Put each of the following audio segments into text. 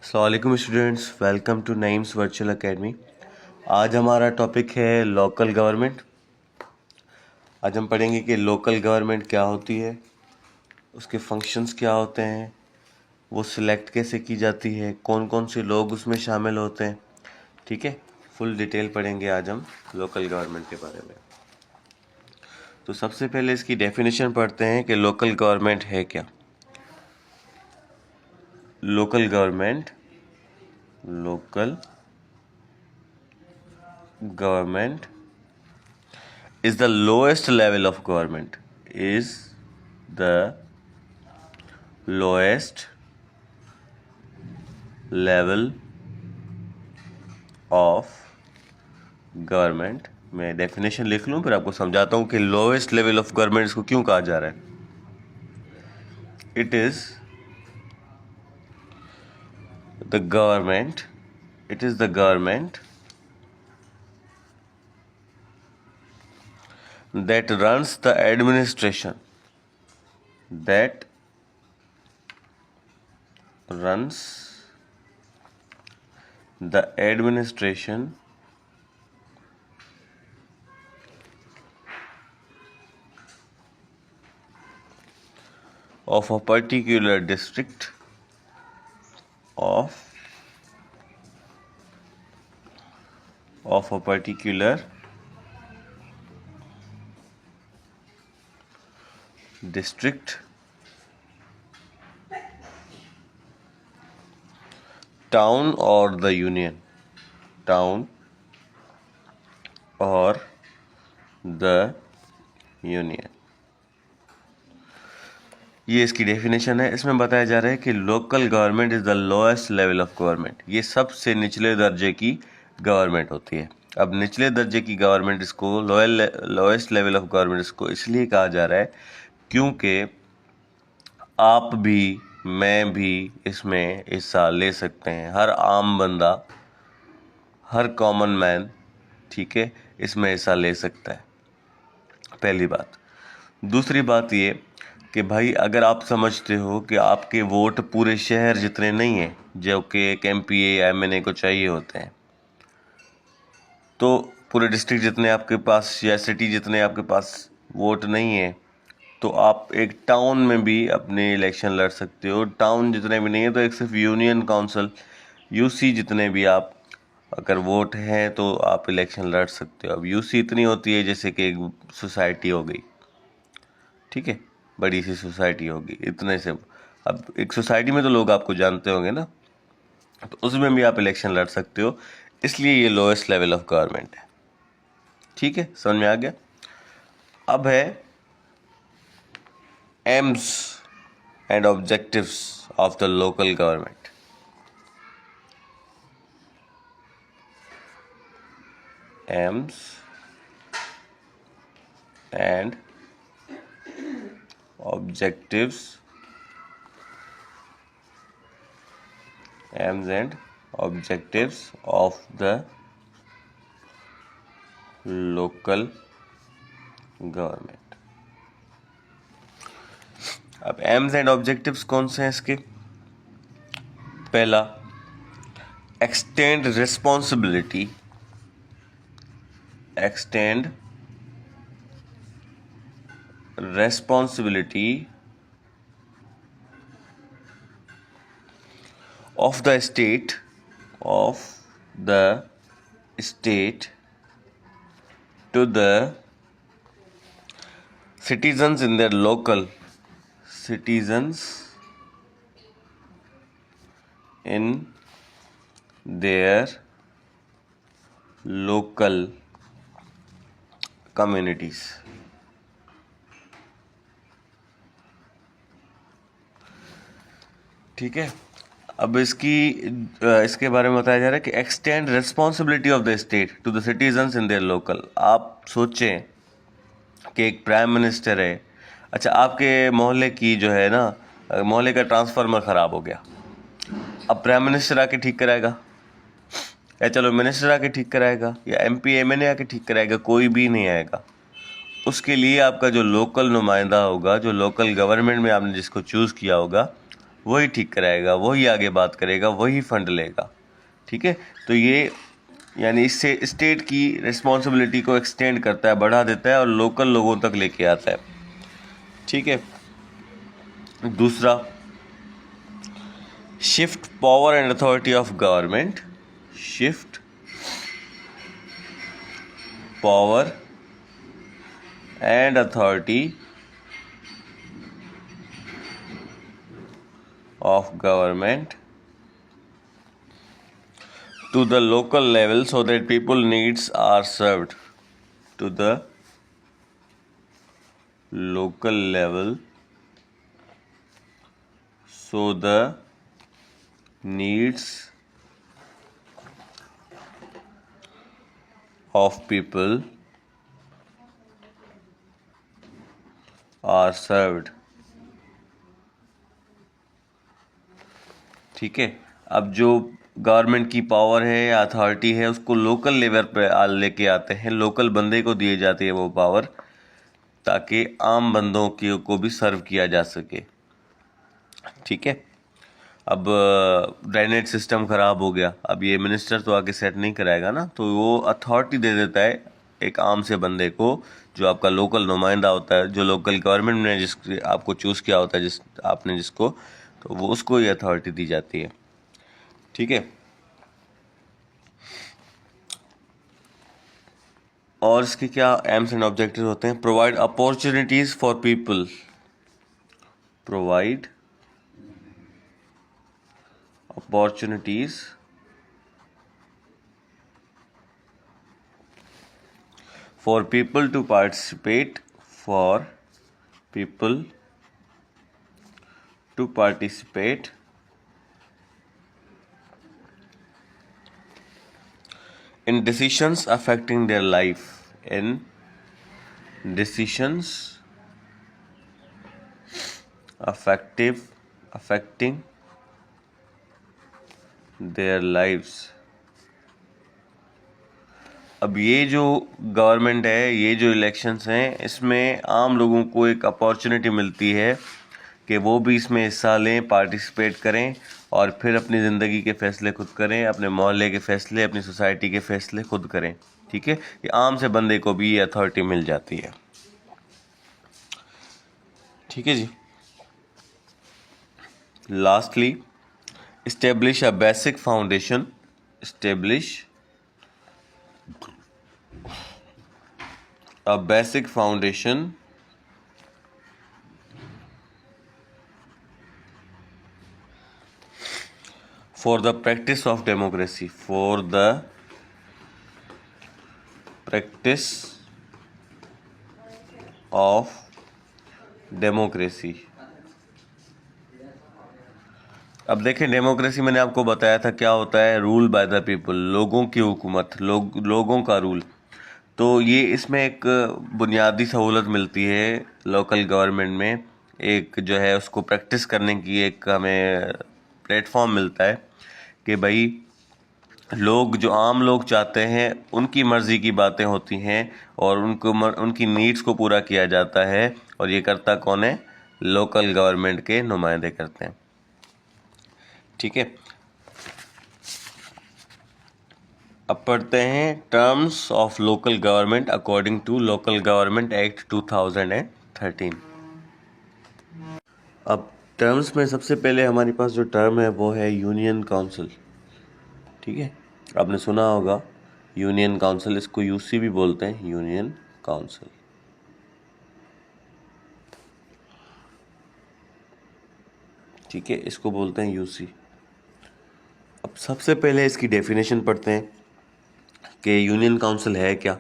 अस्सलाम students, welcome to Naeem's virtual academy. आज हमारा टॉपिक है लोकल गवर्नमेंट। आज हम पढ़ेंगे कि लोकल गवर्नमेंट क्या होती है, उसके फंक्शंस क्या होते हैं, वो सिलेक्ट कैसे की जाती है, कौन कौन से लोग उसमें शामिल होते हैं। ठीक है, फुल डिटेल पढ़ेंगे आज हम लोकल गवर्नमेंट के बारे में। तो सबसे पहले इसकी डेफिनेशन पढ़ते हैं कि लोकल गवर्नमेंट है क्या। Local government is the lowest level of government मैं डेफिनेशन लिख लूँ फिर आपको समझाता हूँ कि लोएस्ट लेवल ऑफ गवर्नमेंट इसको क्यों कहा जा रहा है। It is the government that runs the administration of a particular district of a particular district, town or the union, ये इसकी डेफिनेशन है। इसमें बताया जा रहा है कि local government is the lowest level of government. ये सबसे निचले दर्जे की गवर्नमेंट होती है। अब निचले दर्जे की गवर्नमेंट इसको लोएस्ट लेवल ऑफ गवर्नमेंट इसको इसलिए कहा जा रहा है क्योंकि आप भी मैं भी इसमें हिस्सा ले सकते हैं। हर आम बंदा, हर कॉमन मैन, ठीक है, इसमें हिस्सा ले सकता है। पहली बात। दूसरी बात ये कि भाई अगर आप समझते हो कि आपके वोट पूरे शहर जितने नहीं हैं जो कि एक MP या MNA को चाहिए होते हैं, तो पूरे डिस्ट्रिक्ट जितने आपके पास या सिटी जितने आपके पास वोट नहीं है, तो आप एक टाउन में भी अपने इलेक्शन लड़ सकते हो। टाउन जितने भी नहीं है तो एक सिर्फ यूनियन काउंसिल UC जितने भी आप अगर वोट हैं तो आप इलेक्शन लड़ सकते हो। अब UC इतनी होती है जैसे कि एक सोसाइटी हो गई, ठीक है, बड़ी सी सोसाइटी होगी इतने से। अब एक सोसाइटी में तो लोग आपको जानते होंगे ना, तो उसमें भी आप इलेक्शन लड़ सकते हो। इसलिए ये लोएस्ट लेवल ऑफ गवर्नमेंट है। ठीक है, समझ में आ गया। अब है AIIMS and objectives of the local government. AIIMS and objectives of the local government। अब एम्स एंड ऑब्जेक्टिव्स कौन से हैं इसके? पहला, extend responsibility of the state to the citizens in their local communities। ठीक है। अब इसके बारे में बताया जा रहा है कि extend responsibility of the state to the citizens in their local. आप सोचें कि एक प्राइम मिनिस्टर है, अच्छा आपके मोहल्ले की जो है ना, मोहल्ले का ट्रांसफार्मर ख़राब हो गया। अब प्राइम मिनिस्टर आके ठीक कराएगा, या चलो मिनिस्टर आके ठीक कराएगा, या MP MNA आके ठीक कराएगा? कोई भी नहीं आएगा। उसके लिए आपका जो लोकल नुमाइंदा होगा, जो लोकल गवर्नमेंट में आपने जिसको चूज़ किया होगा, वही ठीक कराएगा, वही आगे बात करेगा, वही फंड लेगा। ठीक है, तो ये यानी इससे स्टेट की रिस्पॉन्सिबिलिटी को एक्सटेंड करता है, बढ़ा देता है और लोकल लोगों तक लेके आता है। ठीक है, दूसरा, shift power and authority of government, shift power and authority of government to the local level so that people needs are served, to the local level so the needs of people are served। ठीक है, अब जो government की power है या authority है उसको local level पर लेके आते हैं, लोकल बंदे को दिए जाती है वो पावर, ताकि आम बंदों को भी सर्व किया जा सके। ठीक है, अब ड्रेनेज सिस्टम ख़राब हो गया, अब ये मिनिस्टर तो आके सेट नहीं कराएगा ना, तो वो अथॉरिटी दे देता है एक आम से बंदे को, जो आपका लोकल नुमाइंदा होता है, जो लोकल गवर्नमेंट ने जिस आपको चूज़ किया होता है, जिस आपने जिसको, तो वो उसको ये अथॉरिटी दी जाती है। ठीक है, और इसके क्या एम्स एंड ऑब्जेक्टिव होते हैं? Provide opportunities for people, provide opportunities for people to participate, for people to participate in decisions affecting their life, in decisions affecting their lives। अब ये जो गवर्नमेंट है, ये जो इलेक्शंस हैं, इसमें आम लोगों को एक अपॉर्चुनिटी मिलती है कि वो भी इसमें हिस्सा लें, पार्टिसिपेट करें और फिर अपनी ज़िंदगी के फ़ैसले खुद करें, अपने मोहल्ले के फ़ैसले, अपनी सोसाइटी के फ़ैसले खुद करें। ठीक है, ये आम से बंदे को भी ये अथॉरिटी मिल जाती है। ठीक है जी, lastly, establish a basic foundation, establish a basic foundation for the practice of democracy, for the practice of democracy। अब देखें, डेमोक्रेसी मैंने आपको बताया था क्या होता है, रूल बाय द पीपल, लोगों की हुकूमत, लोगों का रूल। तो ये इसमें एक बुनियादी सहूलत मिलती है लोकल गवर्नमेंट में, एक जो है उसको प्रैक्टिस करने की एक हमें प्लेटफॉर्म मिलता है कि भाई लोग, जो आम लोग चाहते हैं, उनकी मर्ज़ी की बातें होती हैं और उनकी नीड्स को पूरा किया जाता है, और ये करता कौन है? लोकल गवर्नमेंट के नुमाइंदे करते हैं। ठीक है, अब पढ़ते हैं terms of local government according to local government act 2013। अब टर्म्स में सबसे पहले हमारे पास जो टर्म है वो है यूनियन काउंसिल। ठीक है, आपने सुना होगा यूनियन काउंसिल, इसको यूसी भी बोलते हैं, यूनियन काउंसिल। ठीक है, इसको बोलते हैं यूसी। अब सबसे पहले इसकी डेफिनेशन पढ़ते हैं कि यूनियन काउंसिल है क्या।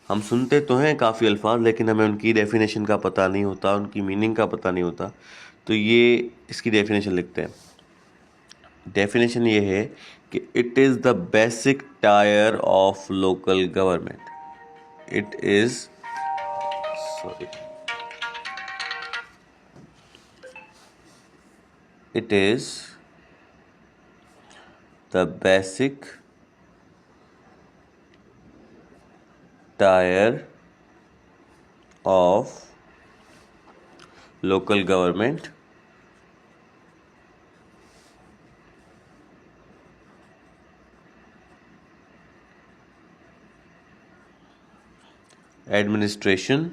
हम सुनते तो हैं काफ़ी अल्फाज, लेकिन हमें उनकी डेफिनेशन का पता नहीं होता, उनकी मीनिंग का पता नहीं होता। तो ये इसकी डेफिनेशन लिखते हैं। डेफिनेशन ये है कि it is the basic tyre of local government. It is sorry it is the basic tyre of local government administration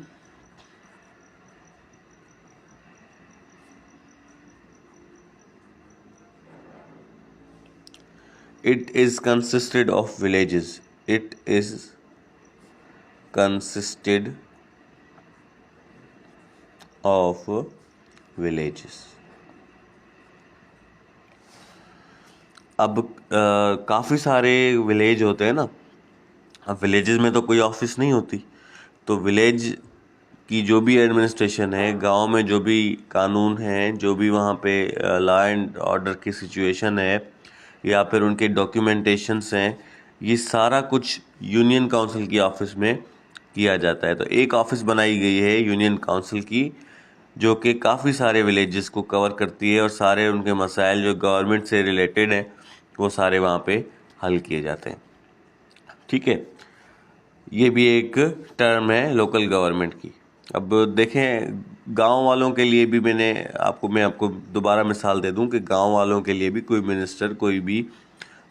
it is consisted of villages. It is consisted of villages. अब काफ़ी सारे village होते हैं ना। अब villages में तो कोई ऑफिस नहीं होती, तो विलेज की जो भी एडमिनिस्ट्रेशन है, गांव में जो भी कानून हैं, जो भी वहाँ पे लॉ एंड ऑर्डर की सिचुएशन है या फिर उनके डॉक्यूमेंटेशंस हैं, ये सारा कुछ यूनियन काउंसिल की ऑफिस में किया जाता है। तो एक ऑफिस बनाई गई है यूनियन काउंसिल की, जो कि काफ़ी सारे विलेजेस को कवर करती है और सारे उनके मसाइल जो गवर्नमेंट से रिलेटेड हैं वो सारे वहाँ पे हल किए जाते हैं। ठीक है, ये भी एक टर्म है लोकल गवर्नमेंट की। अब देखें, गांव वालों के लिए भी मैं आपको दोबारा मिसाल दे दूं कि गांव वालों के लिए भी कोई मिनिस्टर, कोई भी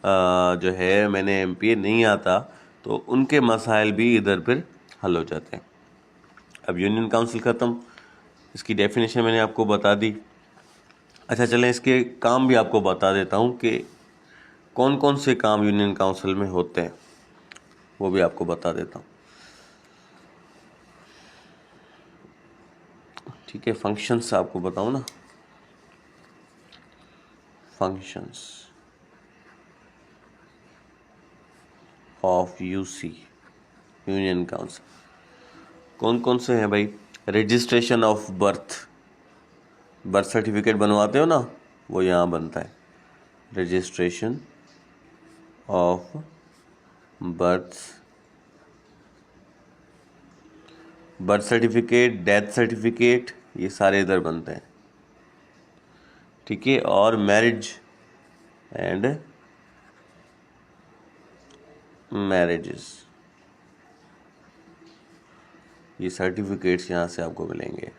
जो है मैंने एमपी नहीं आता, तो उनके मसाइल भी इधर फिर हल हो जाते हैं। अब यूनियन काउंसिल ख़त्म, इसकी डेफिनेशन मैंने आपको बता दी। अच्छा, चलें इसके काम भी आपको बता देता हूँ कि कौन कौन से काम यूनियन काउंसिल में होते हैं, वो भी आपको बता देता हूँ। ठीक है, फंक्शंस आपको बताऊँ ना, functions of UC union council कौन कौन से हैं भाई? रजिस्ट्रेशन ऑफ बर्थ सर्टिफिकेट बनवाते हो ना, वो यहाँ बनता है। Registration of birth certificate, death certificate, ये सारे इधर बनते हैं। ठीक है, और मैरिज एंड मैरिजेस, ये सर्टिफिकेट्स यहाँ से आपको मिलेंगे।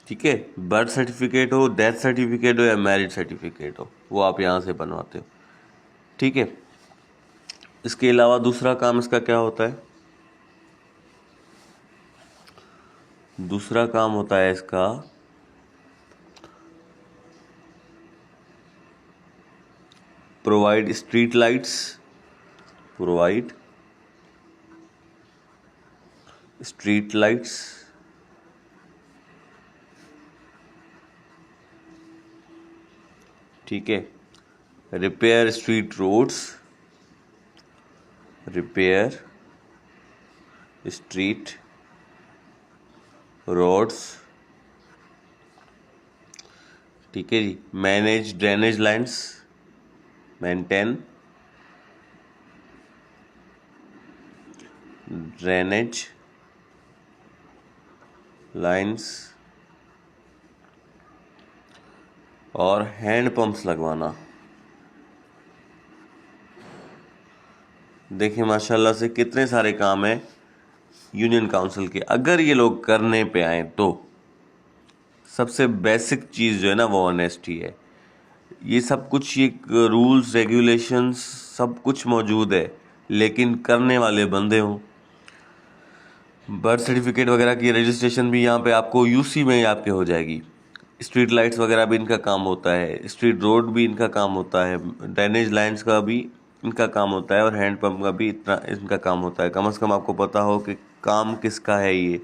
ठीक है, बर्थ सर्टिफिकेट हो, डेथ सर्टिफिकेट हो या मैरिज सर्टिफिकेट हो, वो आप यहाँ से बनवाते हो। ठीक है, इसके अलावा दूसरा काम इसका क्या होता है? दूसरा काम होता है इसका provide street lights, provide street lights, ठीक है, repair street roads, repair street roads, ठीक है जी, manage drainage lines, maintain drainage lines, और हैंड पंप्स लगवाना। देखिए माशाल्लाह से कितने सारे काम हैं यूनियन काउंसिल के। अगर ये लोग करने पे आए तो सबसे बेसिक चीज़ जो है ना वो ऑनेस्टी है। ये सब कुछ, ये रूल्स रेगुलेशंस सब कुछ मौजूद है, लेकिन करने वाले बंदे हों। बर्थ सर्टिफिकेट वगैरह की रजिस्ट्रेशन भी यहाँ पे आपको यूसी में ही आपके हो जाएगी। स्ट्रीट लाइट्स वगैरह भी इनका काम होता है, स्ट्रीट रोड भी इनका काम होता है, ड्रेनेज लाइन्स का भी इनका काम होता है, और हैंड पंप का भी इतना इनका काम होता है। कम से कम आपको पता हो कि काम किसका है। ये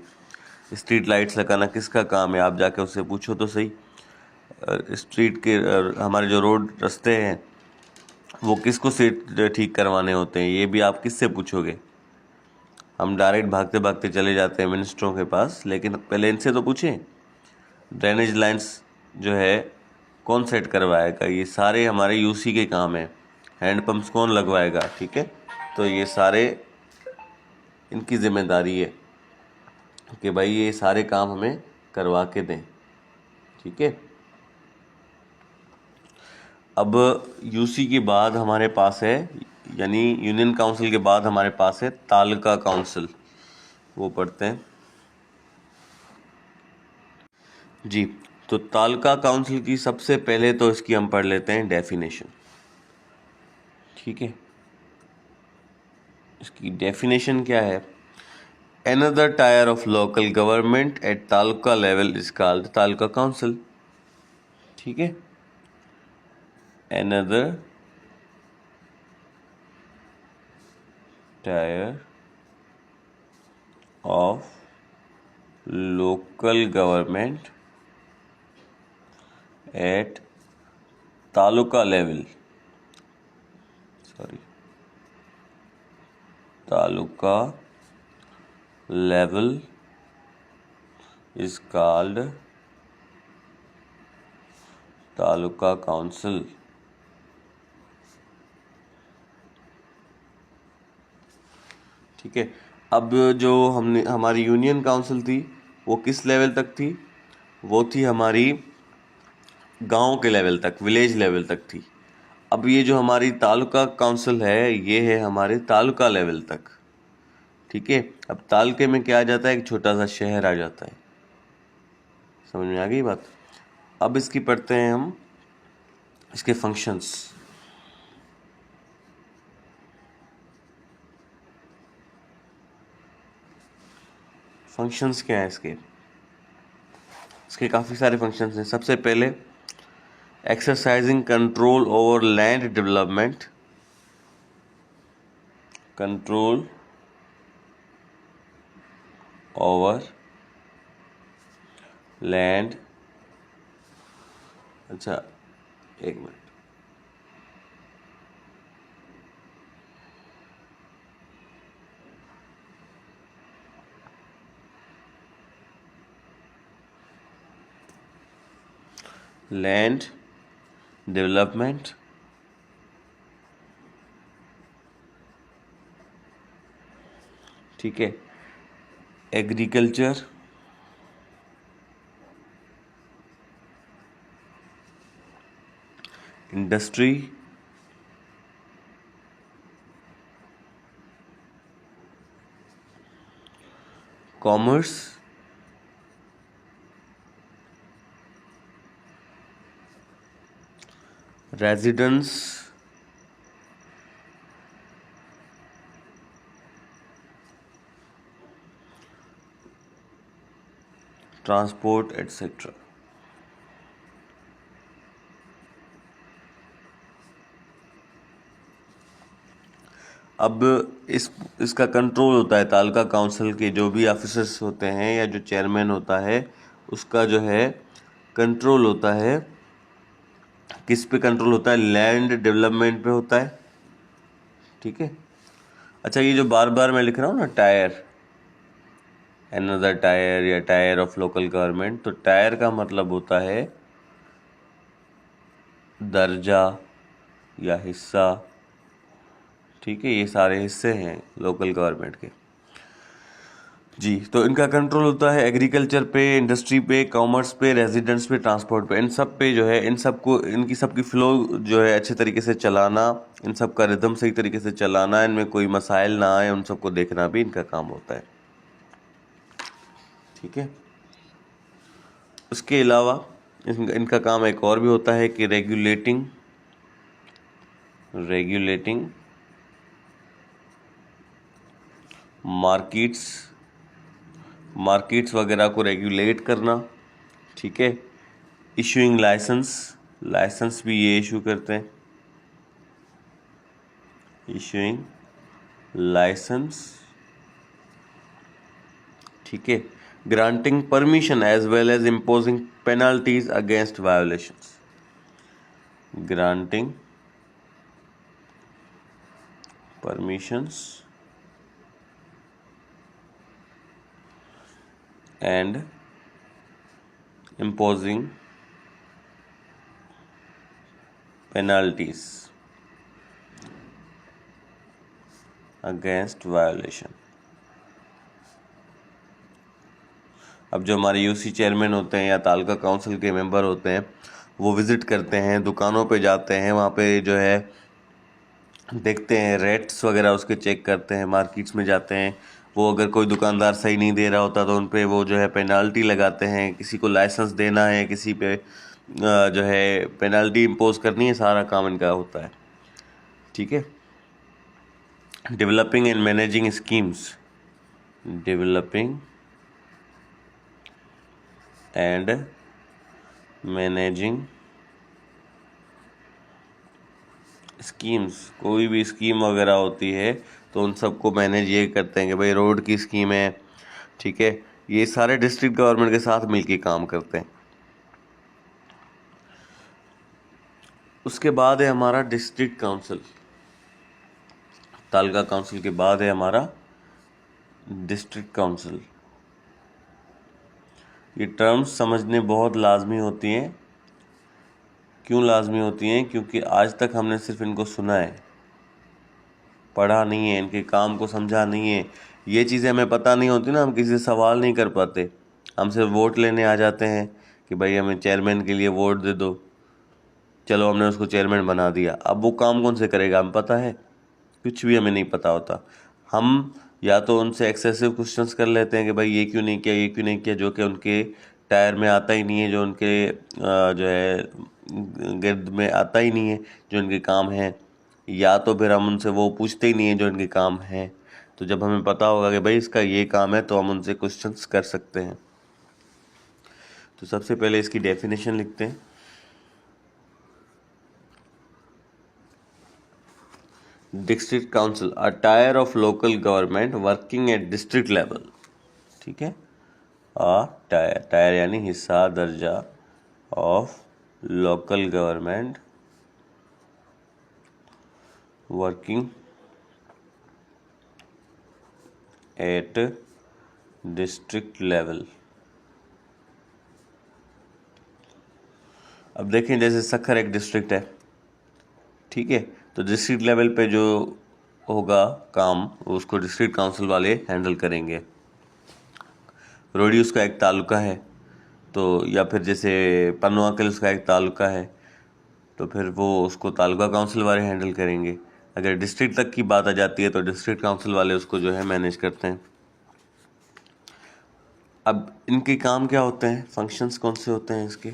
स्ट्रीट लाइट्स लगाना किसका काम है, आप जाके उससे पूछो तो सही। स्ट्रीट के हमारे जो रोड रास्ते हैं वो किसको से ठीक करवाने होते हैं, ये भी आप किससे पूछोगे? हम डायरेक्ट भागते भागते चले जाते हैं मिनिस्टरों के पास, लेकिन पहले इनसे तो पूछें। ड्रेनेज लाइन्स जो है कौन सेट करवाएगा, ये सारे हमारे यूसी के काम हैं। हैंड पंप्स कौन लगवाएगा, ठीक है, तो ये सारे इनकी जिम्मेदारी है कि भाई ये सारे काम हमें करवा के दें। ठीक है, अब यूसी के बाद हमारे पास है, यानी यूनियन काउंसिल के बाद हमारे पास है तालुका काउंसिल, वो पढ़ते हैं जी। तो तालुका काउंसिल की सबसे पहले तो इसकी हम पढ़ लेते हैं डेफिनेशन। ठीक है, इसकी डेफिनेशन क्या है? Another tier of local government at taluka level is called taluka council. ठीक है, another tier of local government at taluka level, taluka level is called taluka council. ठीक है, अब जो हमारी यूनियन काउंसिल थी वो किस लेवल तक थी? वो थी हमारी गांव के लेवल तक, विलेज लेवल तक थी। अब ये जो हमारी तालुका काउंसिल है ये है हमारे तालुका लेवल तक। ठीक है, अब तालुके में क्या आ जाता है? एक छोटा सा शहर आ जाता है। समझ में आ गई बात? अब इसकी पढ़ते हैं हम इसके फंक्शंस। फंक्शंस क्या है इसके? इसके काफ़ी सारे फंक्शंस हैं। सबसे पहले exercising control over land development, control over land, अच्छा एक मिनट, लैंड डेवलपमेंट, ठीक है, agriculture, industry, commerce, residence, transport etcetera. अब इसका कंट्रोल होता है तालुका काउंसिल के जो भी ऑफिसर्स होते हैं या जो चेयरमैन होता है उसका जो है कंट्रोल होता है। किस पे कंट्रोल होता है? लैंड डेवलपमेंट पे होता है। ठीक है, अच्छा ये जो बार बार मैं लिख रहा हूँ ना टायर, अनदर टायर या टायर ऑफ लोकल गवर्नमेंट, तो टायर का मतलब होता है दर्जा या हिस्सा। ठीक है, ये सारे हिस्से हैं लोकल गवर्नमेंट के जी। तो इनका कंट्रोल होता है एग्रीकल्चर पे, इंडस्ट्री पे, कॉमर्स पे, रेजिडेंस पे, ट्रांसपोर्ट पे। इन सब पे जो है इन सबको इनकी सबकी फ्लो जो है अच्छे तरीके से चलाना, इन सब का रिदम सही तरीके से चलाना, इनमें कोई मसाइल ना आए उन सबको देखना भी इनका काम होता है। ठीक है, उसके अलावा इनका काम एक और भी होता है कि रेगुलेटिंग मार्केट्स वगैरह को रेगुलेट करना। ठीक है, इशूइंग लाइसेंस भी ये इशू करते हैं, इशूइंग लाइसेंस। ठीक है, granting permission as well as imposing penalties against violations, granting permissions and imposing penalties against violation। अब जो हमारे यूसी चेयरमैन होते हैं या तालुका काउंसिल के मेंबर होते हैं वो विजिट करते हैं, दुकानों पे जाते हैं, वहाँ पे जो है देखते हैं, रेट्स वगैरह उसके चेक करते हैं, मार्केट्स में जाते हैं, वो अगर कोई दुकानदार सही नहीं दे रहा होता तो उन पे वो जो है पेनाल्टी लगाते हैं। किसी को लाइसेंस देना है, किसी पे जो है पेनाल्टी इम्पोज करनी है, सारा काम इनका होता है। ठीक है, developing and managing schemes, developing and managing schemes, कोई भी स्कीम वगैरह होती है तो उन सबको मैनेज ये करते हैं कि भाई रोड की स्कीम है, ठीक है, ये सारे डिस्ट्रिक्ट गवर्नमेंट के साथ मिलके काम करते हैं। उसके बाद है हमारा डिस्ट्रिक्ट काउंसिल, तालुका काउंसिल के बाद है हमारा डिस्ट्रिक्ट काउंसिल। ये टर्म्स समझने बहुत लाजमी होती हैं। क्यों लाजमी होती हैं? क्योंकि आज तक हमने सिर्फ इनको सुना है, पढ़ा नहीं है, इनके काम को समझा नहीं है। ये चीज़ें हमें पता नहीं होती ना, हम किसी से सवाल नहीं कर पाते। हम सिर्फ वोट लेने आ जाते हैं कि भाई हमें चेयरमैन के लिए वोट दे दो, चलो हमने उसको चेयरमैन बना दिया। अब वो काम कौन से करेगा हमें पता है? कुछ भी हमें नहीं पता होता। हम या तो उनसे एक्सेसिव क्वेश्चंस कर लेते हैं कि भाई ये क्यों नहीं किया, ये क्यों नहीं किया, जो कि उनके टायर में आता ही नहीं है, जो उनके जो है गिर्द में आता ही नहीं है, जो उनके काम है। या तो फिर हम उनसे वो पूछते ही नहीं है जो इनके काम है। तो जब हमें पता होगा कि भाई इसका ये काम है तो हम उनसे क्वेश्चंस कर सकते हैं। तो सबसे पहले इसकी डेफिनेशन लिखते हैं। District council, a tyre of local government working at district level, ठीक है। टायर, टायर यानी हिस्सा, दर्जा of local government working at district level. अब देखें, जैसे सक्खर एक डिस्ट्रिक्ट है, ठीक है, तो डिस्ट्रिक्ट लेवल पे जो होगा काम उसको डिस्ट्रिक्ट काउंसिल वाले हैंडल करेंगे। रोडी उसका एक तालुका है, तो या फिर जैसे पनवाकल उसका एक तालुका है, तो फिर वो उसको तालुका काउंसिल वाले हैंडल करेंगे। अगर डिस्ट्रिक्ट तक की बात आ जाती है तो डिस्ट्रिक्ट काउंसिल वाले उसको जो है मैनेज करते हैं। अब इनके काम क्या होते हैं, फंक्शंस कौन से होते हैं इसके?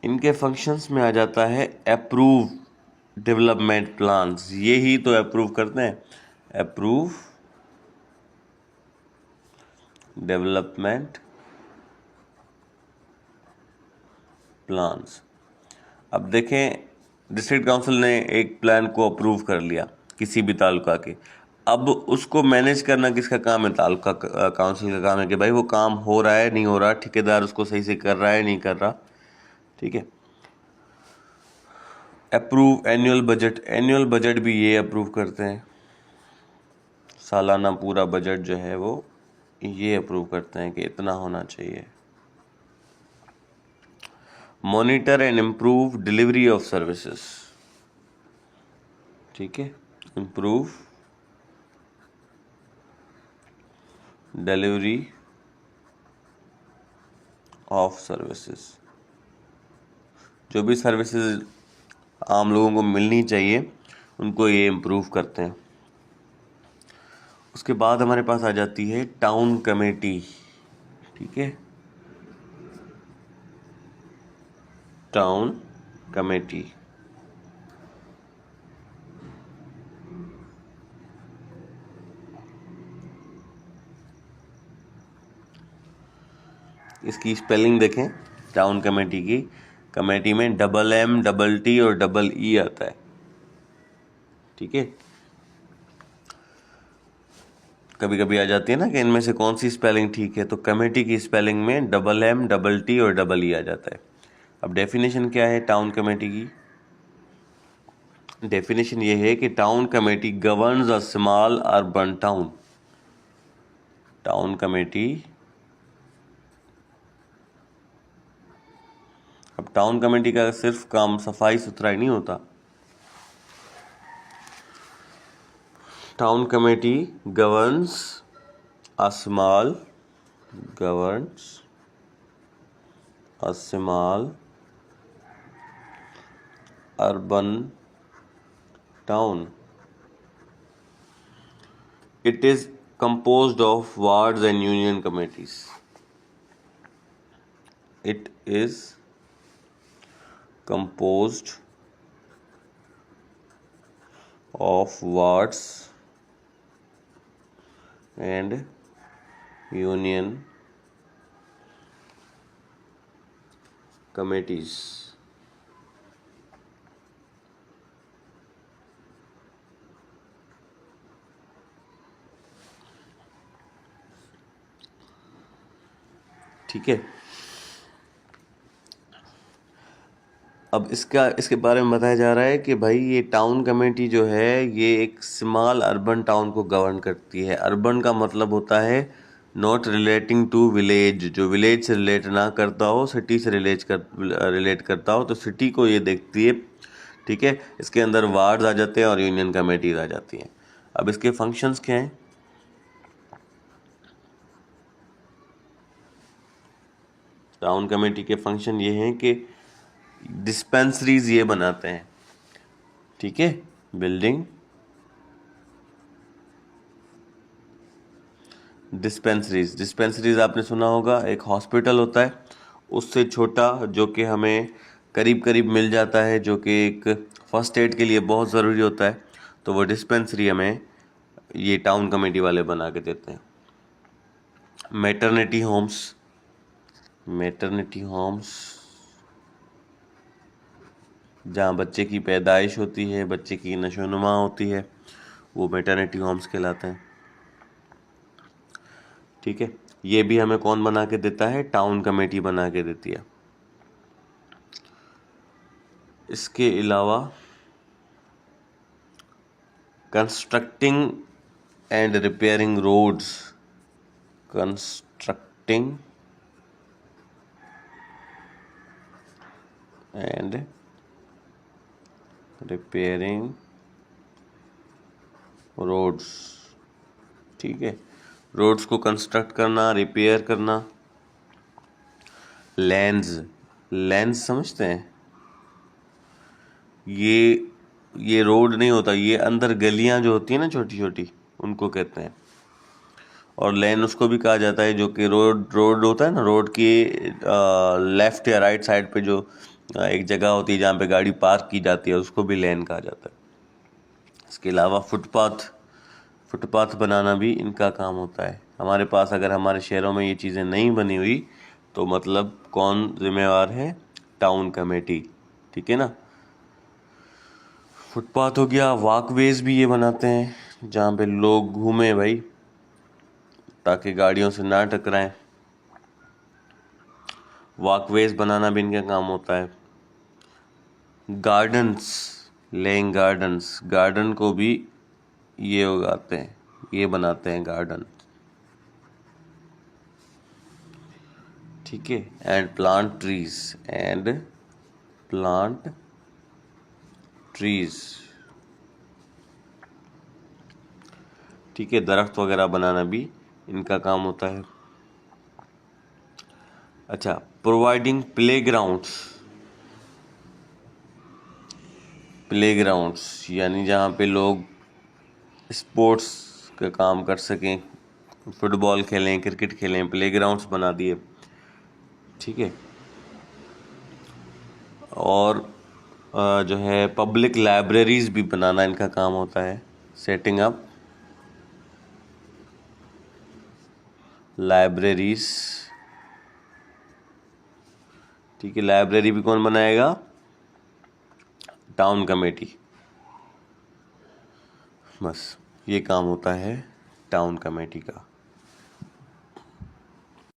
इनके फंक्शंस में आ जाता है अप्रूव डेवलपमेंट प्लान्स। ये ही तो अप्रूव करते हैं, अप्रूव डेवलपमेंट प्लान्स। अब देखें, डिस्ट्रिक्ट काउंसिल ने एक प्लान को अप्रूव कर लिया किसी भी तालुका के, अब उसको मैनेज करना किसका काम है? तालुका काउंसिल का काम है कि भाई वो काम हो रहा है नहीं हो रहा, ठेकेदार उसको सही से कर रहा है नहीं कर रहा, ठीक है। Approve annual budget, annual budget भी ये अप्रूव करते हैं, सालाना पूरा बजट जो है वो ये अप्रूव करते हैं कि इतना होना चाहिए। Monitor and improve delivery of services, ठीक है, इम्प्रूव डिलीवरी ऑफ सर्विसेज। जो भी सर्विसेज आम लोगों को मिलनी चाहिए उनको ये इम्प्रूव करते हैं। उसके बाद हमारे पास आ जाती है टाउन कमेटी, ठीक है, टाउन कमेटी। इसकी स्पेलिंग देखें टाउन कमेटी की, कमेटी में डबल एम डबल टी और डबल ई आता है, ठीक है। कभी कभी आ जाती है ना कि इनमें से कौन सी स्पेलिंग ठीक है, तो कमेटी की स्पेलिंग में डबल एम डबल टी और डबल ई आ जाता है। अब डेफिनेशन क्या है टाउन कमेटी की? डेफिनेशन ये है कि town committee governs a small urban town. Town committee, अब टाउन कमेटी का सिर्फ काम सफाई सुथरा ही नहीं होता। Town committee governs a small, governs a small urban town. It is composed of wards and union committees. It is composed of wards and union committees. ठीक है। अब इसके बारे में बताया जा रहा है कि भाई ये टाउन कमेटी जो है ये एक स्मॉल अर्बन टाउन को गवर्न करती है। अर्बन का मतलब होता है नॉट रिलेटिंग टू विलेज, जो विलेज से रिलेट ना करता हो, सिटी से रिलेट करता हो, तो सिटी को ये देखती है। ठीक है, इसके अंदर वार्ड्स आ जाते हैं और यूनियन कमेटीज आ जाती हैं। अब इसके फंक्शंस क्या हैं? टाउन कमेटी के फंक्शन ये हैं कि डिस्पेंसरीज ये बनाते हैं। ठीक है, बिल्डिंग डिस्पेंसरीज आपने सुना होगा, एक हॉस्पिटल होता है उससे छोटा जो कि हमें करीब करीब मिल जाता है, जो कि एक फर्स्ट एड के लिए बहुत ज़रूरी होता है, तो वो डिस्पेंसरी हमें ये टाउन कमेटी वाले बना के देते हैं। मैटरनिटी होम्स जहाँ बच्चे की पैदाइश होती है, बच्चे की नशोनुमा होती है, वो मैटरनिटी होम्स कहलाते हैं। ठीक है, ये भी हमें कौन बना के देता है? टाउन कमेटी बना के देती है। इसके अलावा constructing and repairing roads, constructing and repairing roads. ठीक है, रोड्स को कंस्ट्रक्ट करना, रिपेयर करना। लेंस समझते हैं? ये रोड नहीं होता, ये अंदर गलियां जो होती है ना छोटी छोटी, उनको कहते हैं। और लेन उसको भी कहा जाता है जो कि रोड होता है ना, रोड की लेफ्ट या राइट साइड पे जो एक जगह होती है जहाँ पे गाड़ी पार्क की जाती है, उसको भी लेन कहा जाता है। इसके अलावा फुटपाथ बनाना भी इनका काम होता है। हमारे पास अगर हमारे शहरों में ये चीज़ें नहीं बनी हुई तो मतलब कौन जिम्मेवार है? Town committee. ठीक है ना। फुटपाथ हो गया, वॉकवेज भी ये बनाते हैं जहाँ पे लोग घूमें भाई, ताकि गाड़ियों से ना टकराएं। वॉकवेज बनाना भी इनका काम होता है। गार्डन को भी ये उगाते हैं, ये बनाते हैं गार्डन। ठीक है, एंड प्लांट ट्रीज। ठीक है, दरख्त वगैरह बनाना भी इनका काम होता है। अच्छा, प्रोवाइडिंग प्लेग्राउंड्स यानी जहाँ पे लोग स्पोर्ट्स का काम कर सकें, फुटबॉल खेलें, क्रिकेट खेलें, प्लेग्राउंड्स बना दिए। ठीक है, और जो है पब्लिक लाइब्रेरीज भी बनाना इनका काम होता है। Setting up libraries. ठीक है, लाइब्रेरी भी कौन बनाएगा? Town committee. बस ये काम होता है टाउन कमेटी का।